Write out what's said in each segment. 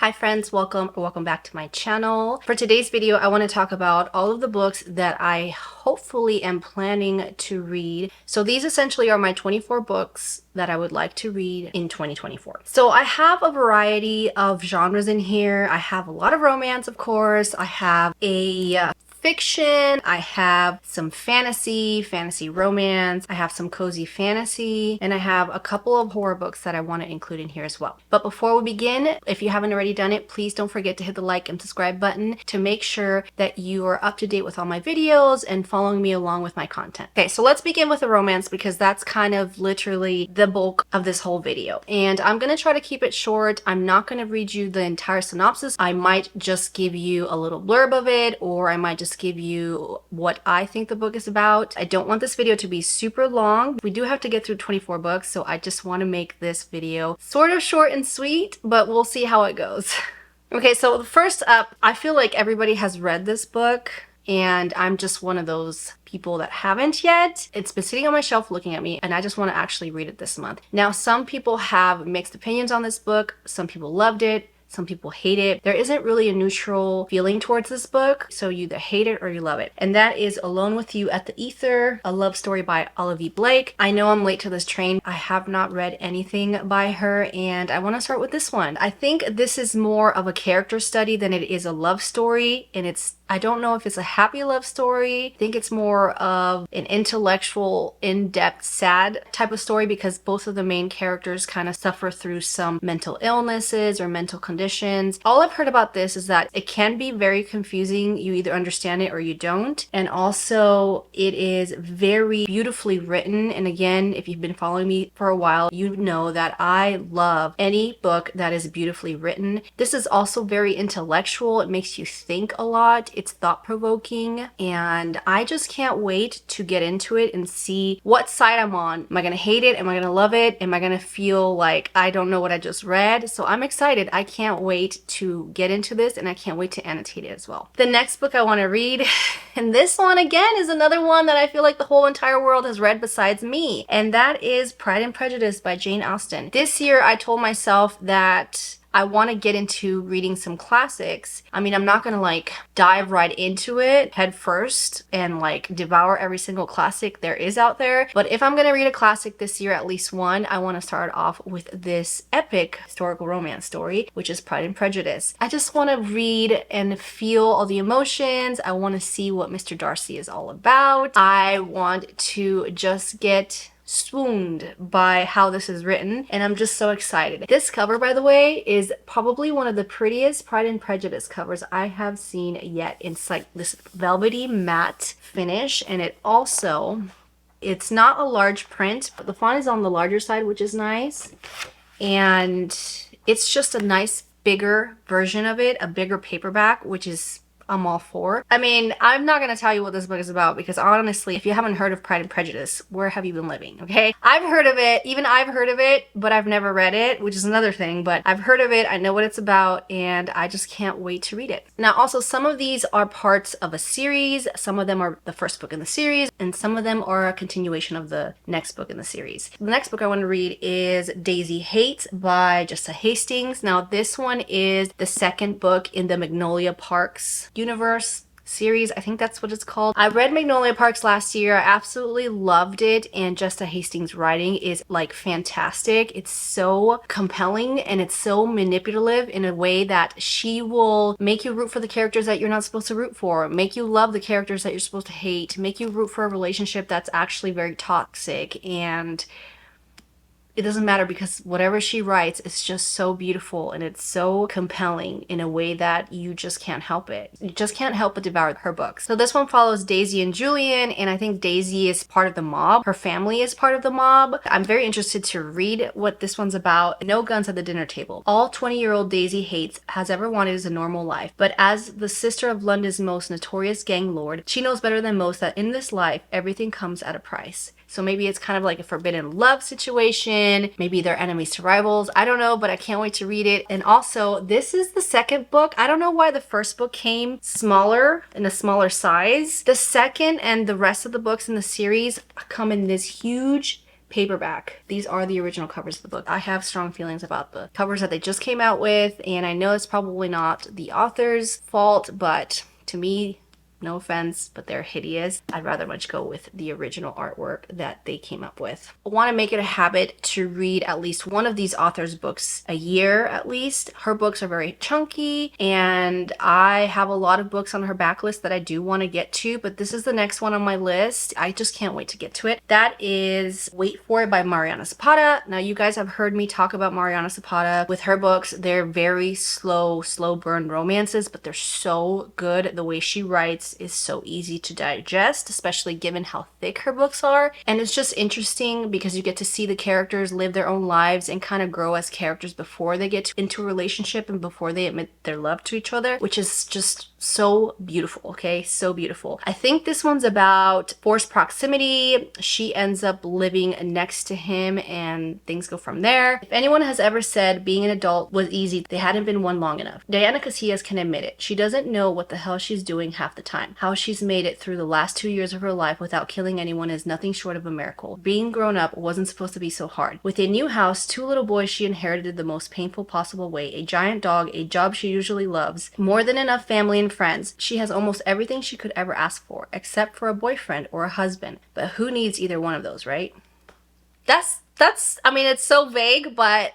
Hi friends, welcome back to my channel. For today's video, I want to talk about all of the books that I hopefully am planning to read. So these essentially are my 24 books that I would like to read in 2024. So I have a variety of genres in here. I have a lot of romance, of course. I have a fiction, I have some fantasy romance, I have some cozy fantasy, and I have a couple of horror books that I want to include in here as well. But before we begin, if you haven't already done it, please don't forget to hit the like and subscribe button to make sure that you are up to date with all my videos and following me along with my content. Okay, so let's begin with the romance because that's kind of literally the bulk of this whole video. And I'm going to try to keep it short. I'm not going to read you the entire synopsis. I might just give you a little blurb of it, or I might just give you what I think the book is about. I don't want this video to be super long. We do have to get through 24 books, so I just want to make this video sort of short and sweet, but we'll see how it goes. Okay, so first up, I feel like everybody has read this book, and I'm just one of those people that haven't yet. It's been sitting on my shelf looking at me, and I just want to actually read it this month. Now, some people have mixed opinions on this book. Some people loved it. Some people hate it. There isn't really a neutral feeling towards this book, so you either hate it or you love it. And that is Alone with You at the Ether, a love story by Olivia Blake. I know I'm late to this train. I have not read anything by her, and I want to start with this one. I think this is more of a character study than it is a love story, and I don't know if it's a happy love story. I think it's more of an intellectual, in-depth, sad type of story because both of the main characters kind of suffer through some mental illnesses or mental conditions. All I've heard about this is that it can be very confusing. You either understand it or you don't. And also it is very beautifully written. And again, if you've been following me for a while, you know that I love any book that is beautifully written. This is also very intellectual. It makes you think a lot. It's thought-provoking, and I just can't wait to get into it and see what side I'm on. Am I gonna hate it? Am I gonna love it? Am I gonna feel like I don't know what I just read? So I'm excited. I can't wait to get into this, and I can't wait to annotate it as well. The next book I want to read, and this one again is another one that I feel like the whole entire world has read besides me, and that is Pride and Prejudice by Jane Austen. This year I told myself that I want to get into reading some classics. I mean, I'm not going to like dive right into it head first and like devour every single classic there is out there. But if I'm going to read a classic this year, at least one, I want to start off with this epic historical romance story, which is Pride and Prejudice. I just want to read and feel all the emotions. I want to see what Mr. Darcy is all about. I want to just get swooned by how this is written, and I'm just so excited. This cover, by the way, is probably one of the prettiest Pride and Prejudice covers I have seen yet. It's like this velvety matte finish, and it's not a large print, but the font is on the larger side, which is nice, and it's just a nice bigger version of it, a bigger paperback, which is I'm all for. I mean, I'm not going to tell you what this book is about because honestly, if you haven't heard of Pride and Prejudice, where have you been living, okay? I've heard of it, even I've heard of it, but I've never read it, which is another thing, but I've heard of it, I know what it's about, and I just can't wait to read it. Now, also, some of these are parts of a series, some of them are the first book in the series, and some of them are a continuation of the next book in the series. The next book I want to read is Daisy Hates by Jessa Hastings. Now, this one is the second book in the Magnolia Parks universe series. I think that's what it's called. I read Magnolia Parks last year. I absolutely loved it, and Jessa Hastings' writing is like fantastic. It's so compelling and it's so manipulative in a way that she will make you root for the characters that you're not supposed to root for, make you love the characters that you're supposed to hate, make you root for a relationship that's actually very toxic, and it doesn't matter because whatever she writes is just so beautiful and it's so compelling in a way that you just can't help it. You just can't help but devour her books. So this one follows Daisy and Julian, and I think Daisy is part of the mob. Her family is part of the mob. I'm very interested to read what this one's about. No guns at the dinner table. All 20-year-old Daisy Hates has ever wanted is a normal life, but as the sister of London's most notorious gang lord, she knows better than most that in this life, everything comes at a price. So maybe it's kind of like a forbidden love situation. Maybe they're enemies to rivals. I don't know, but I can't wait to read it. And also, this is the second book. I don't know why the first book came smaller, in a smaller size. The second and the rest of the books in the series come in this huge paperback. These are the original covers of the book. I have strong feelings about the covers that they just came out with, and I know it's probably not the author's fault, but to me, no offense, but they're hideous. I'd rather much go with the original artwork that they came up with. I want to make it a habit to read at least one of these authors' books a year at least. Her books are very chunky, and I have a lot of books on her backlist that I do want to get to, but this is the next one on my list. I just can't wait to get to it. That is Wait For It by Mariana Zapata. Now, you guys have heard me talk about Mariana Zapata with her books. They're very slow burn romances, but they're so good. The way she writes is so easy to digest, especially given how thick her books are. And it's just interesting because you get to see the characters live their own lives and kind of grow as characters before they get into a relationship and before they admit their love to each other, which is just so beautiful, okay? So beautiful. I think this one's about forced proximity. She ends up living next to him and things go from there. If anyone has ever said being an adult was easy, they hadn't been one long enough. Diana Casillas can admit it. She doesn't know what the hell she's doing half the time. How she's made it through the last 2 years of her life without killing anyone is nothing short of a miracle. Being grown up wasn't supposed to be so hard. With a new house, 2 little boys she inherited the most painful possible way, a giant dog, a job she usually loves, more than enough family and friends. She has almost everything she could ever ask for, except for a boyfriend or a husband. But who needs either one of those, right? I mean, it's so vague, but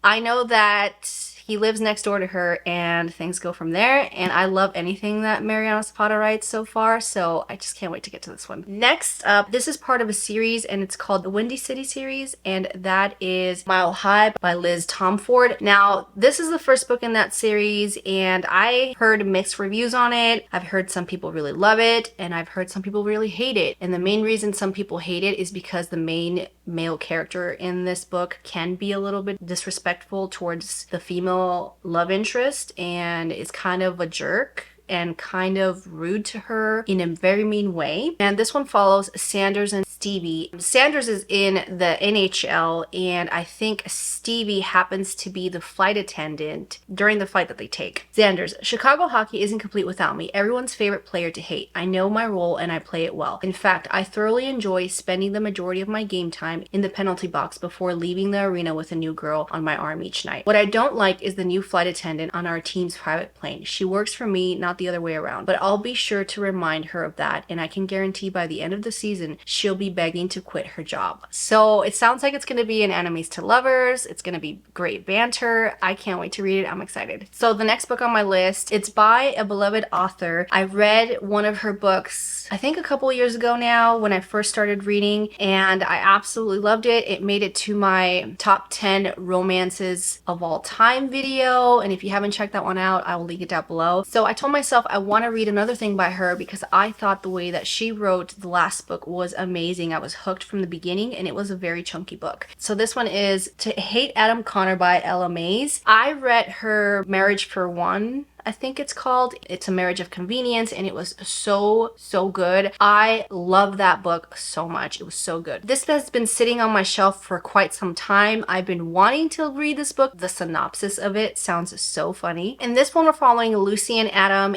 I know that he lives next door to her and things go from there. And I love anything that Mariana Zapata writes so far, so I just can't wait to get to this one. Next up, this is part of a series and it's called the Windy City series, and that is Mile High by Liz Tomford. Now, this is the first book in that series and I heard mixed reviews on it. I've heard some people really love it and I've heard some people really hate it. And the main reason some people hate it is because the main male character in this book can be a little bit disrespectful towards the female love interest and is kind of a jerk and kind of rude to her in a very mean way. And this one follows Sanders and Stevie. Sanders is in the NHL and I think Stevie happens to be the flight attendant during the flight that they take. Sanders: Chicago hockey isn't complete without me. Everyone's favorite player to hate. I know my role and I play it well. In fact, I thoroughly enjoy spending the majority of my game time in the penalty box before leaving the arena with a new girl on my arm each night. What I don't like is the new flight attendant on our team's private plane. She works for me, not the other way around, but I'll be sure to remind her of that, and I can guarantee by the end of the season she'll be begging to quit her job. So it sounds like it's going to be an enemies to lovers. It's going to be great banter. I can't wait to read it. I'm excited. So the next book on my list, it's by a beloved author. I read one of her books I think a couple years ago now when I first started reading, and I absolutely loved it. It made it to my top 10 romances of all time video, and if you haven't checked that one out, I will link it down below. So I told myself I want to read another thing by her because I thought the way that she wrote the last book was amazing. I was hooked from the beginning and it was a very chunky book. So this one is To Hate Adam Connor by Ella Mays. I read her Marriage for One, I think it's called. It's a marriage of convenience, and it was so good. I love that book so much. It was so good. This has been sitting on my shelf for quite some time. I've been wanting to read this book. The synopsis of it sounds so funny. In this one, we're following Lucy and Adam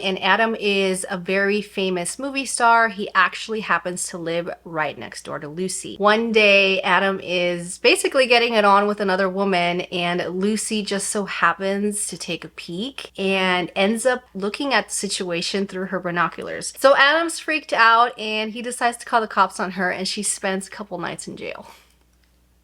is a very famous movie star. He actually happens to live right next door to Lucy. One day, Adam is basically getting it on with another woman, and Lucy just so happens to take a peek and ends up looking at the situation through her binoculars. So Adam's freaked out and he decides to call the cops on her, and she spends a couple nights in jail.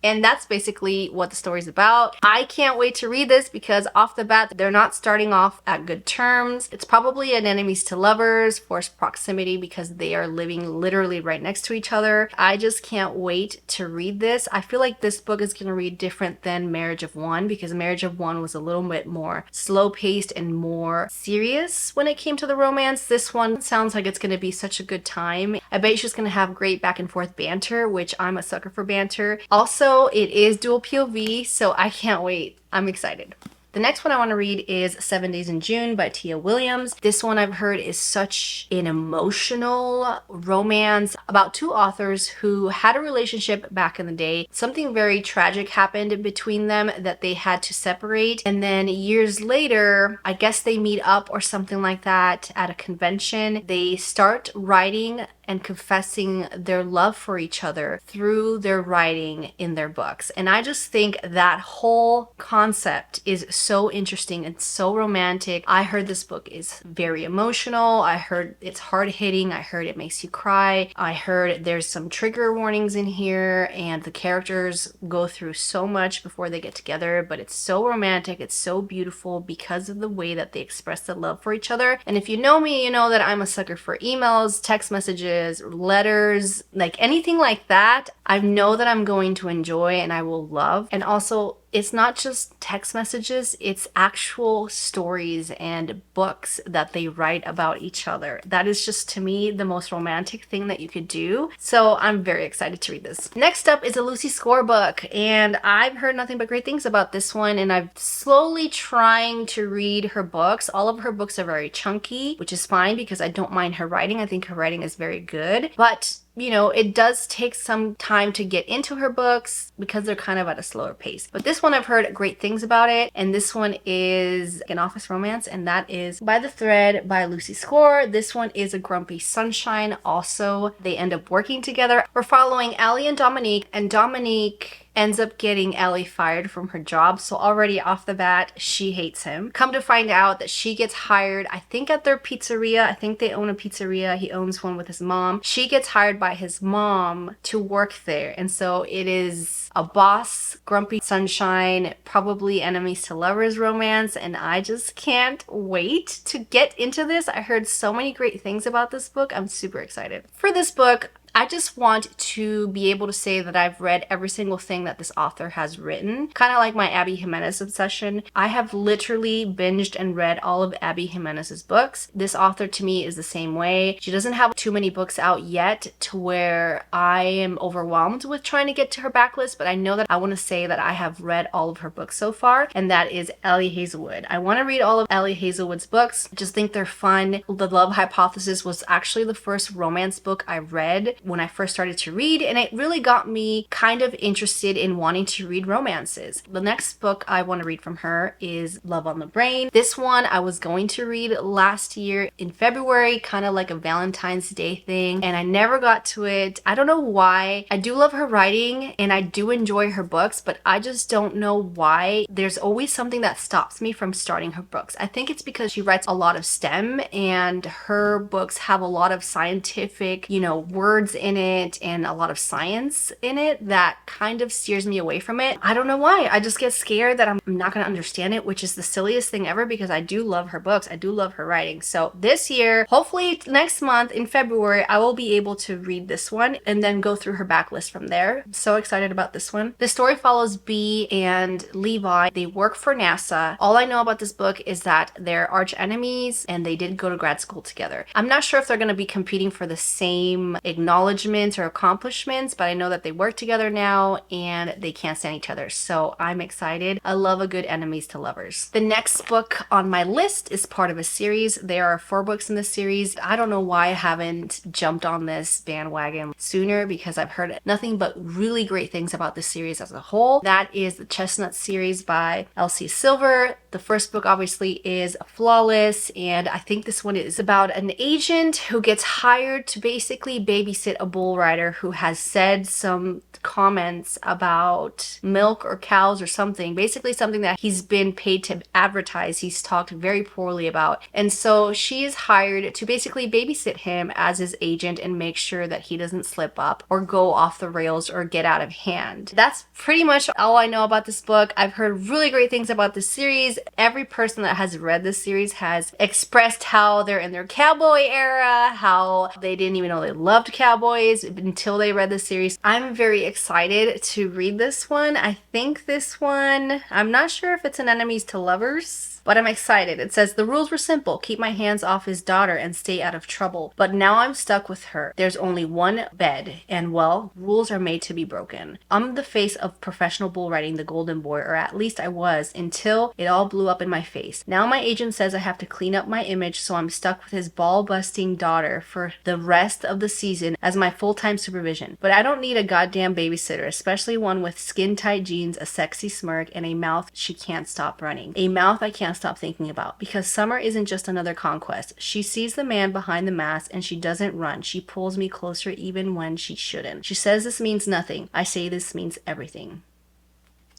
And that's basically what the story's about. I can't wait to read this because off the bat, they're not starting off at good terms. It's probably an enemies to lovers, forced proximity because they are living literally right next to each other. I just can't wait to read this. I feel like this book is gonna read different than Marriage of One because Marriage of One was a little bit more slow-paced and more serious when it came to the romance. This one sounds like it's gonna be such a good time. I bet she's gonna have great back and forth banter, which I'm a sucker for banter. Also, it is dual POV, so I can't wait. I'm excited. The next one I want to read is 7 Days in June by Tia Williams. This one I've heard is such an emotional romance about 2 authors who had a relationship back in the day. Something very tragic happened between them that they had to separate. And then years later, I guess they meet up or something like that at a convention. They start writing and confessing their love for each other through their writing in their books. And I just think that whole concept is so interesting and so romantic. I heard this book is very emotional. I heard it's hard-hitting. I heard it makes you cry. I heard there's some trigger warnings in here, and the characters go through so much before they get together, but it's so romantic. It's so beautiful because of the way that they express the love for each other. And if you know me, you know that I'm a sucker for emails, text messages, letters, like anything like that. I know that I'm going to enjoy and I will love. And also, it's not just text messages, it's actual stories and books that they write about each other. That is just, to me, the most romantic thing that you could do. So I'm very excited to read this. Next up is a Lucy Score book, and I've heard nothing but great things about this one, and I'm slowly trying to read her books. All of her books are very chunky, which is fine because I don't mind her writing. I think her writing is very good, but you know, it does take some time to get into her books because they're kind of at a slower pace. But this one, I've heard great things about it. And this one is an office romance, and that is By the Thread by Lucy Score. This one is a grumpy sunshine. Also, they end up working together. We're following Allie and Dominique ends up getting Ellie fired from her job. So already off the bat, she hates him. Come to find out that she gets hired, I think at their pizzeria. I think they own a pizzeria. He owns one with his mom. She gets hired by his mom to work there. And so it is a boss, grumpy sunshine, probably enemies to lovers romance. And I just can't wait to get into this. I heard so many great things about this book. I'm super excited. For this book, I just want to be able to say that I've read every single thing that this author has written. Kind of like my Abby Jimenez obsession. I have literally binged and read all of Abby Jimenez's books. This author to me is the same way. She doesn't have too many books out yet to where I am overwhelmed with trying to get to her backlist, but I know that I want to say that I have read all of her books so far, and that is Ellie Hazelwood. I want to read all of Ellie Hazelwood's books. I just think they're fun. The Love Hypothesis was actually the first romance book I read when I first started to read, and it really got me kind of interested in wanting to read romances. The next book I want to read from her is Love on the Brain. This one I was going to read last year in February, kind of like a Valentine's Day thing, and I never got to it. I don't know why. I do love her writing and I do enjoy her books, but I just don't know why. There's always something that stops me from starting her books. I think it's because she writes a lot of STEM, and her books have a lot of scientific, words in it and a lot of science in it that kind of steers me away from it. I don't know why. I just get scared that I'm not going to understand it, which is the silliest thing ever because I do love her books. I do love her writing. So this year, hopefully next month in February, I will be able to read this one and then go through her backlist from there. I'm so excited about this one. The story follows Bee and Levi. They work for NASA. All I know about this book is that they're arch enemies and they did go to grad school together. I'm not sure if they're going to be competing for the same acknowledgments or accomplishments, but I know that they work together now and they can't stand each other. So I'm excited. I love a good enemies to lovers. The next book on my list is part of a series. There are 4 books in this series. I don't know why I haven't jumped on this bandwagon sooner because I've heard nothing but really great things about this series as a whole. That is the Chestnut series by Elsie Silver. The first book obviously is Flawless, and I think this one is about an agent who gets hired to basically babysit a bull rider who has said some comments about milk or cows or something, basically something that he's been paid to advertise. He's talked very poorly about, and so she is hired to basically babysit him as his agent and make sure that he doesn't slip up or go off the rails or get out of hand. That's pretty much all I know about this book. I've heard really great things about this series. Every person that has read this series has expressed how they're in their cowboy era, how they didn't even know they loved cowboys until they read the series. I'm very excited to read this one. I think this one, I'm not sure if it's an enemies to lovers, but I'm excited. It says, the rules were simple. Keep my hands off his daughter and stay out of trouble. But now I'm stuck with her. There's only one bed, and well, rules are made to be broken. I'm the face of professional bull riding, the golden boy, or at least I was, until it all blew up in my face. Now my agent says I have to clean up my image, so I'm stuck with his ball-busting daughter for the rest of the season as my full-time supervision. But I don't need a goddamn babysitter, especially one with skin-tight jeans, a sexy smirk, and a mouth she can't stop running. A mouth I can't can't stop thinking about, because Summer isn't just another conquest. She sees the man behind the mask and she doesn't run. She pulls me closer even when she shouldn't. She says this means nothing. I say this means everything.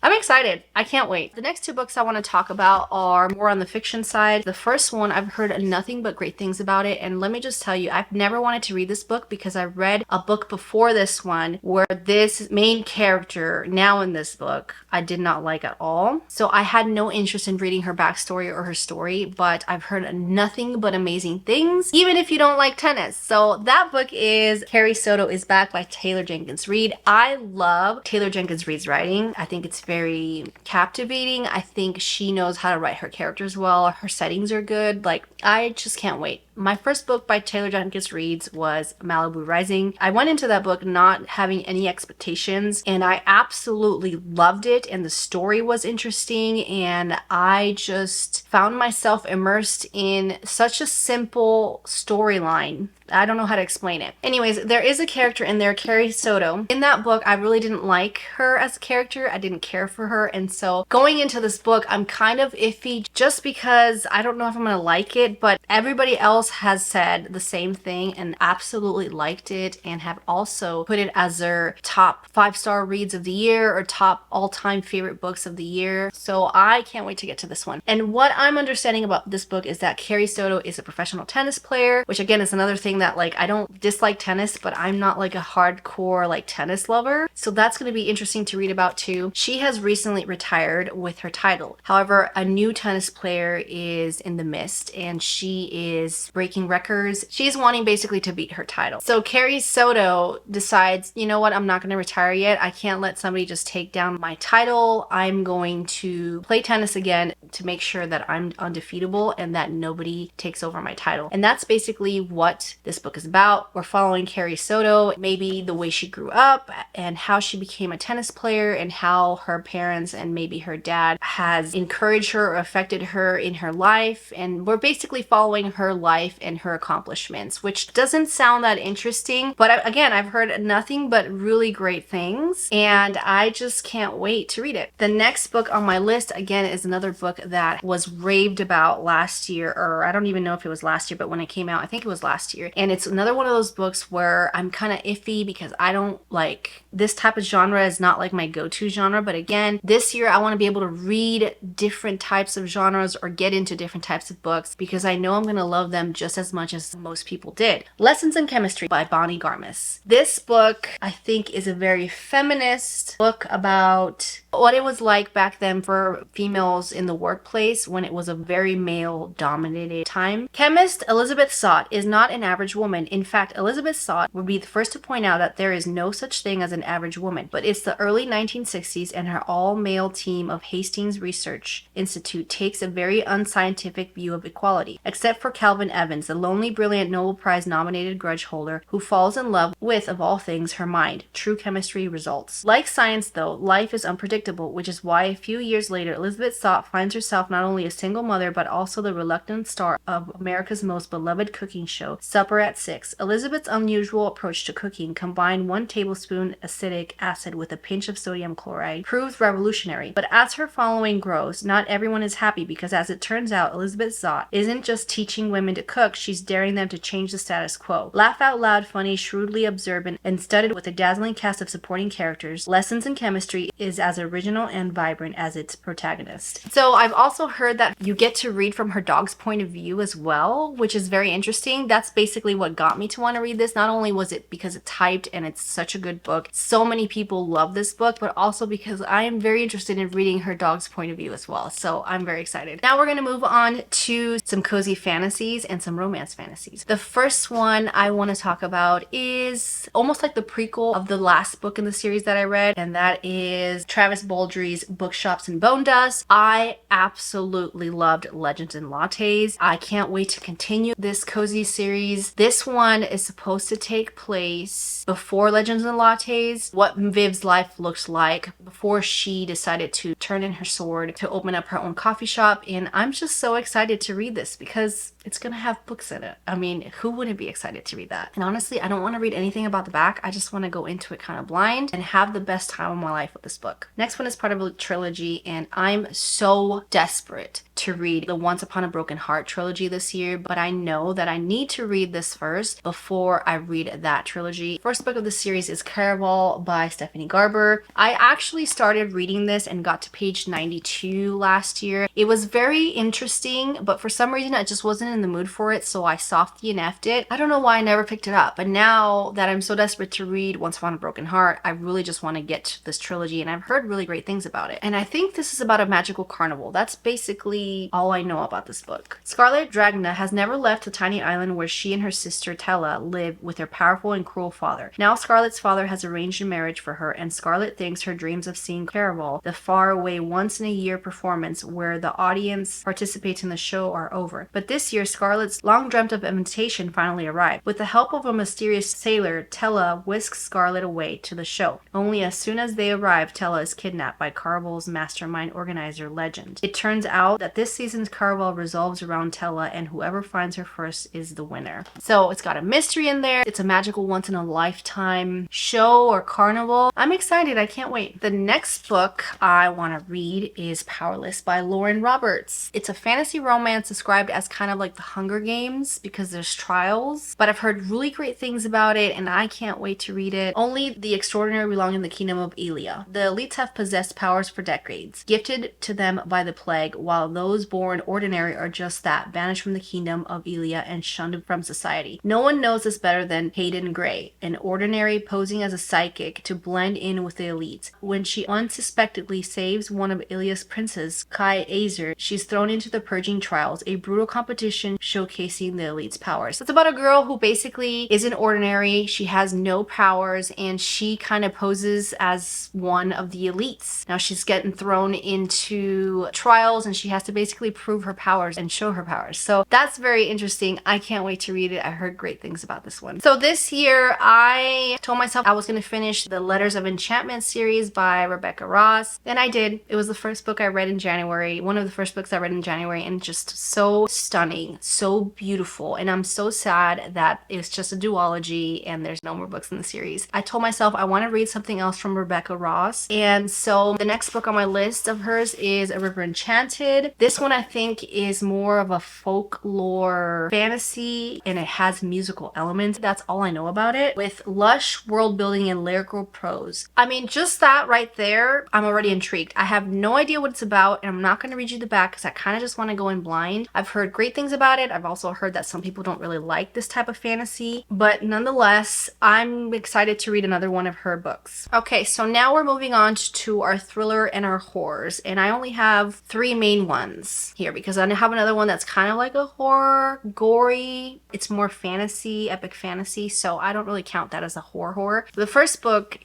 I'm excited. I can't wait. The next two books I want to talk about are more on the fiction side. The first one, I've heard nothing but great things about it. And let me just tell you, I've never wanted to read this book because I read a book before this one where this main character, now in this book, I did not like at all. So I had no interest in reading her backstory or her story, but I've heard nothing but amazing things, even if you don't like tennis. So that book is Carrie Soto is Back by Taylor Jenkins Reid. I love Taylor Jenkins Reid's writing. I think it's very captivating. I think she knows how to write her characters well. Her settings are good. Like, I just can't wait. My first book by Taylor Jenkins Reid was Malibu Rising. I went into that book not having any expectations, and I absolutely loved it, and the story was interesting, and I just found myself immersed in such a simple storyline. I don't know how to explain it. Anyways, there is a character in there, Carrie Soto. In that book, I really didn't like her as a character. I didn't care for her. And so going into this book, I'm kind of iffy just because I don't know if I'm going to like it, but everybody else has said the same thing and absolutely liked it and have also put it as their top 5-star reads of the year or top all-time favorite books of the year. So I can't wait to get to this one. And what I'm understanding about this book is that Carrie Soto is a professional tennis player, which again is another thing that, like, I don't dislike tennis, but I'm not like a hardcore like tennis lover. So that's going to be interesting to read about too. She has recently retired with her title. However, a new tennis player is in the midst and she is breaking records. She's wanting basically to beat her title. So Carrie Soto decides, you know what, I'm not going to retire yet. I can't let somebody just take down my title. I'm going to play tennis again to make sure that I'm undefeatable and that nobody takes over my title. And that's basically what this book is about. We're following Carrie Soto, maybe the way she grew up and how she became a tennis player and how her parents and maybe her dad has encouraged her or affected her in her life. And we're basically following her life and her accomplishments, which doesn't sound that interesting. But again, I've heard nothing but really great things and I just can't wait to read it. The next book on my list, again, is another book that was raved about last year, or I don't even know if it was last year, but when it came out, I think it was last year. And it's another one of those books where I'm kind of iffy because I don't like this type of genre. Is not like my go-to genre, but again, this year I want to be able to read different types of genres or get into different types of books because I know I'm going to love them just as much as most people did. Lessons in Chemistry by Bonnie Garmis. This book, I think, is a very feminist book about what it was like back then for females in the workplace when it was a very male-dominated time. Chemist Elizabeth Sott is not an average woman. In fact, Elizabeth Sott would be the first to point out that there is no such thing as an average woman, but it's the early 1960s and her all-male team of Hastings Research Institute takes a very unscientific view of equality, except for Calvin Evans, the lonely, brilliant Nobel Prize nominated grudge holder who falls in love with, of all things, her mind. True chemistry results. Like science, though, life is unpredictable, which is why a few years later, Elizabeth Stott finds herself not only a single mother, but also the reluctant star of America's most beloved cooking show, Supper at 6. Elizabeth's unusual approach to cooking, combine 1 tablespoon acetic acid with a pinch of sodium chloride, proves revolutionary. But as her following grows, not everyone is happy because, as it turns out, Elizabeth Stott isn't just teaching women to cook, she's daring them to change the status quo. Laugh out loud, funny, shrewdly observant, and studded with a dazzling cast of supporting characters, Lessons in Chemistry is as original and vibrant as its protagonist. So I've also heard that you get to read from her dog's point of view as well, which is very interesting. That's basically what got me to want to read this. Not only was it because it's hyped and it's such a good book, so many people love this book, but also because I am very interested in reading her dog's point of view as well. So I'm very excited. Now we're going to move on to some cozy fantasies and some romance fantasies. The first one I want to talk about is almost like the prequel of the last book in the series that I read, and that is Travis Baldry's Bookshops and Bone Dust. I absolutely loved Legends and Lattes. I can't wait to continue this cozy series. This one is supposed to take place before Legends and Lattes, what Viv's life looks like before she decided to turn in her sword to open up her own coffee shop. And I'm just so excited to read this because it's gonna have books in it. I mean, who wouldn't be excited to read that? And honestly, I don't want to read anything about the back. I just want to go into it kind of blind and have the best time of my life with this book. Next one is part of a trilogy, and I'm so desperate to read the Once Upon a Broken Heart trilogy this year, but I know that I need to read this first before I read that trilogy. First book of the series is Caraval by Stephanie Garber. I actually started reading this and got to page 92 last year. It was very interesting, but for some reason I just wasn't in the mood for it, so I soft DNF'd it. I don't know why I never picked it up, but now that I'm so desperate to read Once Upon a Broken Heart, I really just want to get to this trilogy, and I've heard really great things about it. And I think this is about a magical carnival. That's basically all I know about this book. Scarlet Dragna has never left the tiny island where she and her sister Tella live with their powerful and cruel father. Now Scarlet's father has arranged a marriage for her, and Scarlet thinks her dreams of seeing Caraval, the faraway once-in-a-year performance where the audience participates in the show, are over. But this year, Scarlet's long-dreamt-of invitation finally arrived. With the help of a mysterious sailor, Tella whisks Scarlet away to the show. Only as soon as they arrive, Tella is kidnapped by Caraval's mastermind organizer, Legend. It turns out that this season's Caraval revolves around Tella, and whoever finds her first is the winner. So it's got a mystery in there. It's a magical once-in-a-lifetime show or carnival. I'm excited. I can't wait. The next book I want to read is Powerless by Lauren Roberts. It's a fantasy romance described as kind of like the Hunger Games because there's trials, but I've heard really great things about it and I can't wait to read it. Only the extraordinary belong in the kingdom of Elia. The elites have possessed powers for decades, gifted to them by the plague, while those born ordinary are just that, banished from the kingdom of Elia and shunned from society. No one knows this better than Hayden Gray, an ordinary posing as a psychic to blend in with the elites. When she unsuspectedly saves one of Elia's princes, Kai Azer, she's thrown into the purging trials, a brutal competition showcasing the elite's powers. It's about a girl who basically isn't ordinary. She has no powers and she kind of poses as one of the elites. Now she's getting thrown into trials and she has to basically prove her powers and show her powers. So that's very interesting. I can't wait to read it. I heard great things about this one. So this year I told myself I was going to finish the Letters of Enchantment series by Rebecca Ross, and I did. It was the first book I read in January, one of the first books I read in January, and just so stunning, so beautiful, and I'm so sad that it's just a duology and there's no more books in the series. I told myself I want to read something else from Rebecca Ross, and so the next book on my list of hers is A River Enchanted. This one I think is more of a folklore fantasy and it has musical elements. That's all I know about it, with lush world building and lyrical prose. I mean, just that right there, I'm already intrigued. I have no idea what it's about and I'm not going to read you the back because I kind of just want to go in blind. I've heard great things about it. I've also heard that some people don't really like this type of fantasy, but nonetheless, I'm excited to read another one of her books. Okay, so now we're moving on to our thriller and our horrors, and I only have three main ones here because I have another one that's kind of like a horror, gory. It's more fantasy, epic fantasy, so I don't really count that as a horror. The first book,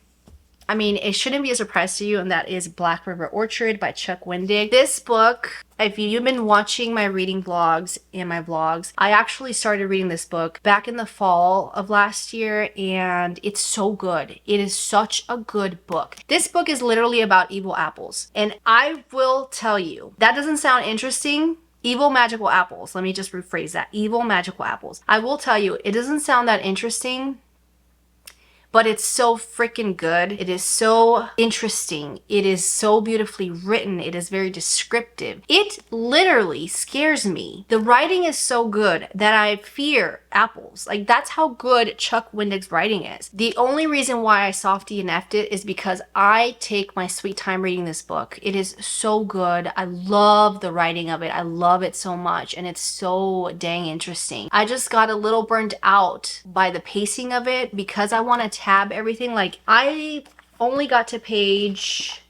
I mean, it shouldn't be a surprise to you, and that is Black River Orchard by Chuck Wendig. This book, if you've been watching my reading vlogs and my vlogs, I actually started reading this book back in the fall of last year, and it's so good. It is such a good book. This book is literally about evil apples, and I will tell you, that doesn't sound interesting. Evil magical apples. Let me just rephrase that. Evil magical apples. I will tell you, it doesn't sound that interesting, but it's so freaking good. It is so interesting. It is so beautifully written. It is very descriptive. It literally scares me. The writing is so good that I fear apples. Like, that's how good Chuck Wendig's writing is. The only reason why I soft DNF'd it is because I take my sweet time reading this book. It is so good. I love the writing of it. I love it so much, and it's so dang interesting. I just got a little burnt out by the pacing of it because I want to tab everything. Like, I only got to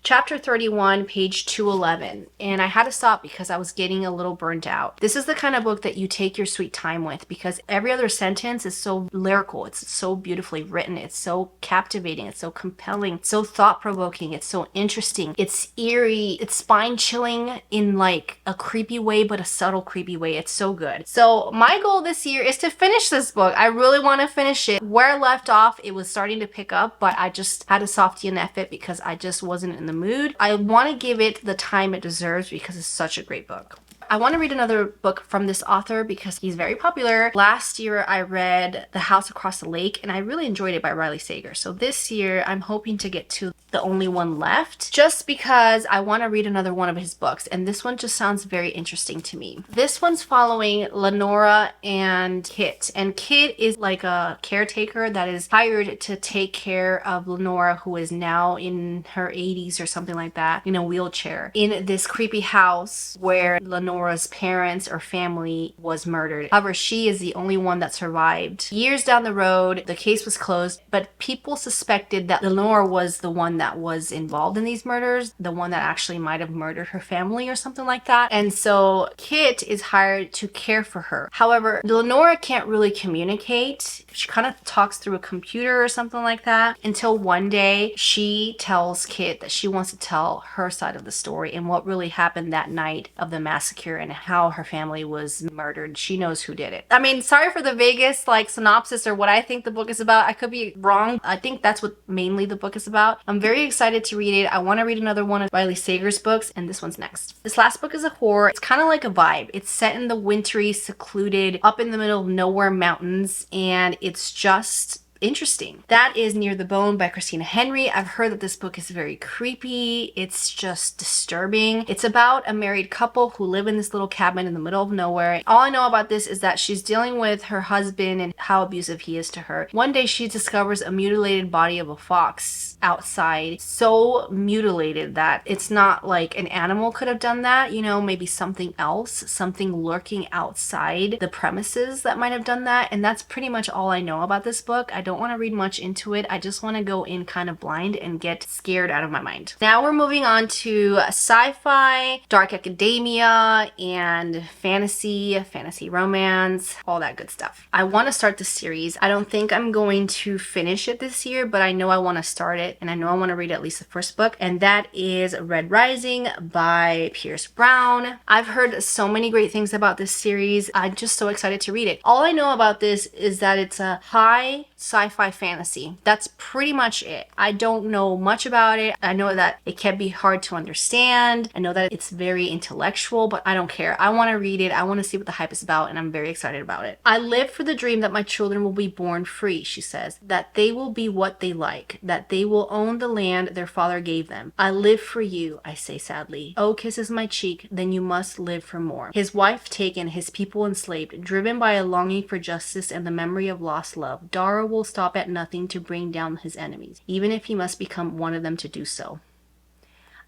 chapter 31, page 211, and I had to stop because I was getting a little burnt out. This is the kind of book that you take your sweet time with because every other sentence is so lyrical. It's so beautifully written. It's so captivating. It's so compelling. It's so thought-provoking. It's so interesting. It's eerie. It's spine-chilling in like a creepy way, but a subtle creepy way. It's so good. So my goal this year is to finish this book. I really want to finish it. Where I left off, it was starting to pick up, but I just had to soft DNF it because I just wasn't in the mood. I want to give it the time it deserves because it's such a great book. I want to read another book from this author because he's very popular. Last year I read The House Across the Lake and I really enjoyed it by Riley Sager. So this year I'm hoping to get to the only one left, just because I want to read another one of his books, and this one just sounds very interesting to me. This one's following Lenora and Kit, and Kit is like a caretaker that is hired to take care of Lenora, who is now in her 80s or something like that, in a wheelchair, in this creepy house where Lenora's parents or family was murdered. However, she is the only one that survived. Years down the road, the case was closed, but people suspected that Lenora was the one that was involved in these murders, the one that actually might have murdered her family or something like that. And so Kit is hired to care for her. However, Lenora can't really communicate. She kind of talks through a computer or something like that, until one day she tells Kit that she wants to tell her side of the story and what really happened that night of the massacre and how her family was murdered. She knows who did it. I mean, sorry for the Vegas like synopsis or what I think the book is about. I could be wrong. I think that's what mainly the book is about. I'm very excited to read it. I want to read another one of Riley Sager's books, and this one's next. This last book is a horror. It's kind of like a vibe. It's set in the wintry, secluded, up in the middle of nowhere mountains, and it's just interesting. That is Near the Bone by Christina Henry. I've heard that this book is very creepy. It's just disturbing. It's about a married couple who live in this little cabin in the middle of nowhere. All I know about this is that she's dealing with her husband and how abusive he is to her. One day she discovers a mutilated body of a fox outside, so mutilated that it's not like an animal could have done that, you know, maybe something else, something lurking outside the premises that might have done that. And that's pretty much all I know about this book. I don't want to read much into it. I just want to go in kind of blind and get scared out of my mind. Now we're moving on to sci-fi, dark academia, and fantasy romance, all that good stuff. I want to start the series. I don't think I'm going to finish it this year, but I know I want to start it, and I know I want to read at least the first book, and that is Red Rising by Pierce Brown. I've heard so many great things about this series. I'm just so excited to read it. All I know about this is that it's a high sci-fi fantasy. That's pretty much it. I don't know much about it. I know that it can be hard to understand. I know that it's very intellectual, but I don't care. I want to read it. I want to see what the hype is about, and I'm very excited about it. I live for the dream that my children will be born free, she says, that they will be what they like, that they will own the land their father gave them. I live for you, I say sadly. Oh, kisses my cheek, then you must live for more. His wife taken, his people enslaved, driven by a longing for justice and the memory of lost love, Dara will stop at nothing to bring down his enemies, even if he must become one of them to do so.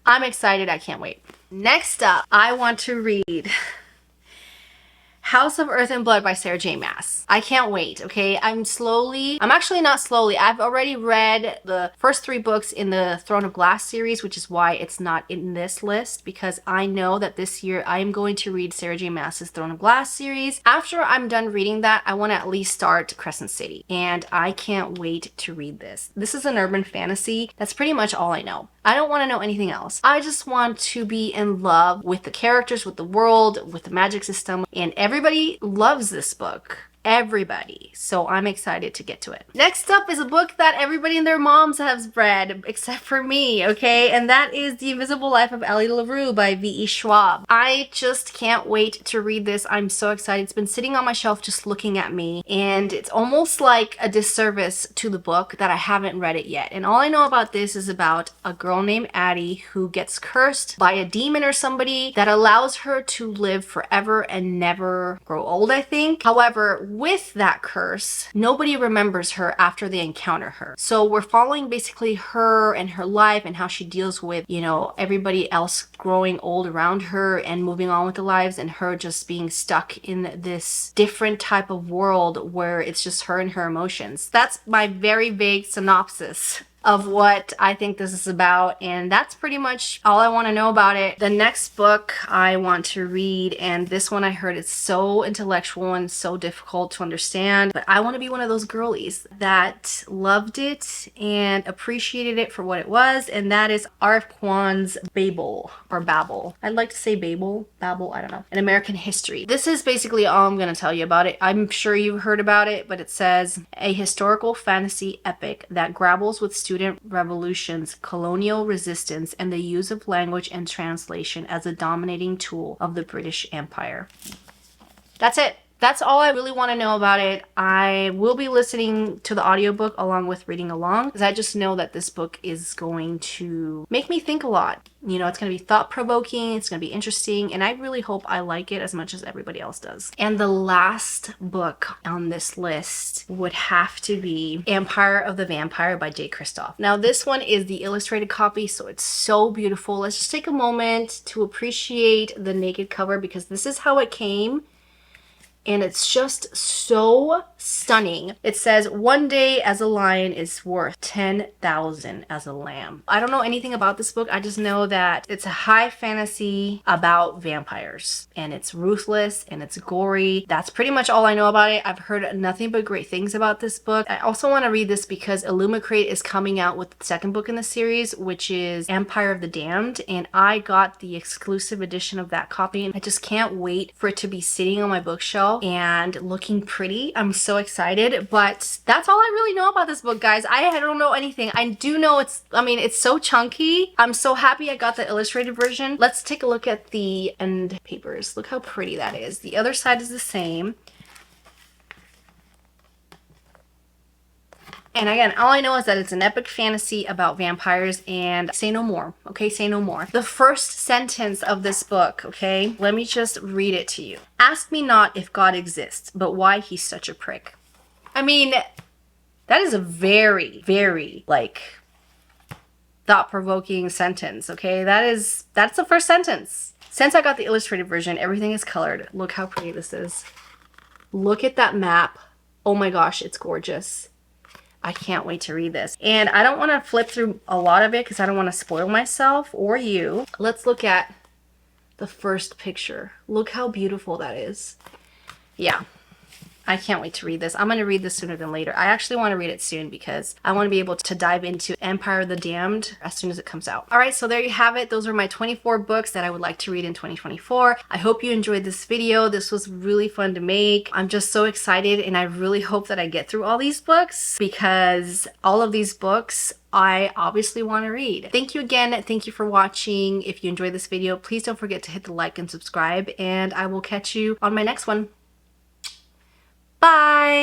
I'm excited. I can't wait. Next up, I want to read House of Earth and Blood by Sarah J. Maas. I can't wait, okay? I'm actually not slowly. I've already read the first 3 books in the Throne of Glass series, which is why it's not in this list, because I know that this year I am going to read Sarah J. Maas's Throne of Glass series. After I'm done reading that, I want to at least start Crescent City, and I can't wait to read this. This is an urban fantasy. That's pretty much all I know. I don't want to know anything else. I just want to be in love with the characters, with the world, with the magic system, and everybody loves this book. Everybody. So I'm excited to get to it. Next up is a book that everybody and their moms has read, except for me, okay? And that is The Invisible Life of Ellie LaRue by V.E. Schwab. I just can't wait to read this. I'm so excited. It's been sitting on my shelf just looking at me, and it's almost like a disservice to the book that I haven't read it yet. And all I know about this is about a girl named Addie who gets cursed by a demon or somebody that allows her to live forever and never grow old, I think. However, with that curse, nobody remembers her after they encounter her. So we're following basically her and her life and how she deals with, you know, everybody else growing old around her and moving on with their lives, and her just being stuck in this different type of world where it's just her and her emotions. That's my very vague synopsis of what I think this is about, and that's pretty much all I want to know about it. The next book I want to read, and this one I heard is so intellectual and so difficult to understand, but I want to be one of those girlies that loved it and appreciated it for what it was, and that is R.F. Kuang's Babel, or Babel. I'd like to say Babel, I don't know. An American History. This is basically all I'm going to tell you about it. I'm sure you've heard about it, but it says a historical fantasy epic that grapples with student revolutions, colonial resistance, and the use of language and translation as a dominating tool of the British Empire. That's it. That's all I really want to know about it. I will be listening to the audiobook along with reading along, because I just know that this book is going to make me think a lot. You know, it's going to be thought-provoking, it's going to be interesting, and I really hope I like it as much as everybody else does. And the last book on this list would have to be Empire of the Vampire by J. Kristoff. Now, this one is the illustrated copy, so it's so beautiful. Let's just take a moment to appreciate the naked cover, because this is how it came. And it's just so stunning. It says, "One day as a lion is worth 10,000 as a lamb." I don't know anything about this book. I just know that it's a high fantasy about vampires. And it's ruthless and it's gory. That's pretty much all I know about it. I've heard nothing but great things about this book. I also want to read this because Illumicrate is coming out with the second book in the series, which is Empire of the Damned. And I got the exclusive edition of that copy. And I just can't wait for it to be sitting on my bookshelf and looking pretty. I'm so excited, but that's all I really know about this book, guys. I don't know anything. I do know it's so chunky. I'm so happy I got the illustrated version. Let's take a look at the end papers. Look how pretty that is. The other side is the same. And again, all I know is that it's an epic fantasy about vampires, and say no more, okay? Say no more. The first sentence of this book, okay? Let me just read it to you. "Ask me not if God exists, but why he's such a prick." I mean, that is a very, very, like, thought-provoking sentence, okay? That's the first sentence. Since I got the illustrated version, everything is colored. Look how pretty this is. Look at that map. Oh my gosh, it's gorgeous. I can't wait to read this. And I don't want to flip through a lot of it because I don't want to spoil myself or you. Let's look at the first picture. Look how beautiful that is. Yeah. I can't wait to read this. I'm going to read this sooner than later. I actually want to read it soon because I want to be able to dive into Empire of the Damned as soon as it comes out. All right, so there you have it. Those are my 24 books that I would like to read in 2024. I hope you enjoyed this video. This was really fun to make. I'm just so excited, and I really hope that I get through all these books because all of these books I obviously want to read. Thank you again. Thank you for watching. If you enjoyed this video, please don't forget to hit the like and subscribe, and I will catch you on my next one. Bye!